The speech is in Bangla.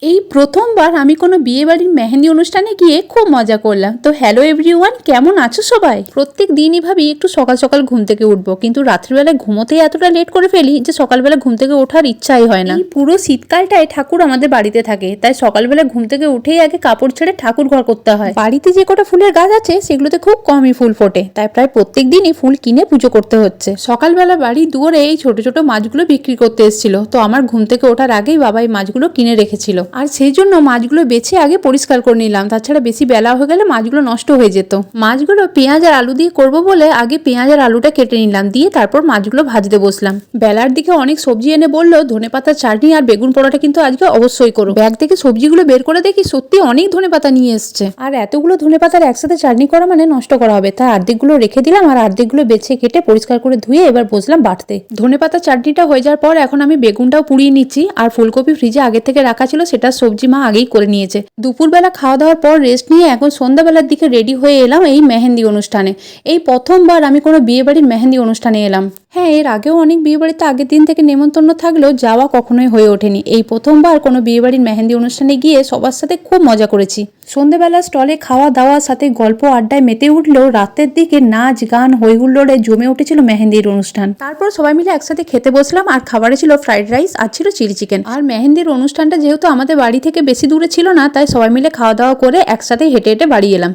এই প্রথমবার আমি কোনো বিয়ে বাড়ির মেহেন্দি অনুষ্ঠানে গিয়ে খুব মজা করলাম। তো হ্যালো এভরিওয়ান, কেমন আছো সবাই? প্রত্যেক দিনই ভাবি একটু সকাল সকাল ঘুম থেকে উঠবো, কিন্তু রাত্রিবেলায় ঘুমোতেই এতটা লেট করে ফেলি যে সকালবেলা ঘুম থেকে ওঠার ইচ্ছাই হয় না। এই পুরো শীতকালটায় ঠাকুর আমাদের বাড়িতে থাকে, তাই সকালবেলা ঘুম থেকে উঠেই আগে কাপড় ছেড়ে ঠাকুর ঘর করতে হয়। বাড়িতে যে কটা ফুলের গাছ আছে সেগুলোতে খুব কমই ফুল ফোটে, তাই প্রায় প্রত্যেক দিনই ফুল কিনে পুজো করতে হচ্ছে। সকালবেলা বাড়ির দুয়ারে এই ছোট ছোট মাছগুলো বিক্রি করতে এসেছিল, তো আমার ঘুম থেকে ওঠার আগেই বাবা এই মাছগুলো কিনে রেখেছিল, আর সেই জন্য মাছগুলো বেছে আগে পরিষ্কার করে নিলাম। তাছাড়া বেশি বেলা হয়ে গেলে মাছগুলো নষ্ট হয়ে যেত। মাছগুলো পেঁয়াজ আর আলু দিয়ে করব বলে আগে পেঁয়াজ আর আলুটা কেটে নিলাম, দিয়ে তারপর মাছগুলো ভাজতে বসলাম। বেলার দিকে অনেক সবজি এনে বললো ধনেপাতার চাটনি আর বেগুন পোড়াটা কিন্তু আজকে অবশ্যই করো। ব্যাগ থেকে সবজিগুলো বের করে দেখি সত্যি অনেক ধনেপাতা নিয়ে এসছে, আর এতগুলো ধনেপাতার একসাথে চাটনি করা মানে নষ্ট করা হবে, তাই অর্ধেকগুলো রেখে দিলাম আর অর্ধেকগুলো বেছে কেটে পরিষ্কার করে ধুয়ে এবার বসলাম বাটতে। ধনেপাতার চাটনিটা হয়ে যাওয়ার পর এখন আমি বেগুনটাও পুড়িয়ে নিচ্ছি, আর ফুলকপি ফ্রিজে আগে থেকে রাখা ছিল সেটা সবজি মা আগেই করে নিয়েছে। দুপুরবেলা খাওয়া দাওয়ার পর রেস্ট নিয়ে এখন সন্ধ্যাবেলার দিকে রেডি হয়ে এলাম এই মেহেন্দি অনুষ্ঠানে। এই প্রথমবার আমি কোনো বিয়ে বাড়ির মেহেন্দি অনুষ্ঠানে এলাম। হ্যাঁ, এর আগেও অনেক বিয়ে বাড়িতে আগের দিন থেকে নেমন্তন্ন থাকলেও যাওয়া কখনোই হয়ে ওঠেনি। এই প্রথমবার কোনো বিয়ে বাড়ির মেহেন্দি অনুষ্ঠানে গিয়ে সবার সাথে খুব মজা করেছি। সন্ধ্যেবেলা স্টলে খাওয়া দাওয়ার সাথে গল্প আড্ডায় মেতে উঠলেও রাতের দিকে নাচ গান হই হুল্লোড়ে জমে উঠেছিল মেহেন্দির অনুষ্ঠান। তারপর সবাই মিলে একসাথে খেতে বসলাম, আর খাবারে ছিল ফ্রাইড রাইস আর ছিল চিলি চিকেন। আর মেহেন্দির অনুষ্ঠানটা যেহেতু আমাদের বাড়ি থেকে বেশি দূরে ছিল না, তাই সবাই মিলে খাওয়া দাওয়া করে একসাথে হেঁটে হেঁটে বাড়ি এলাম।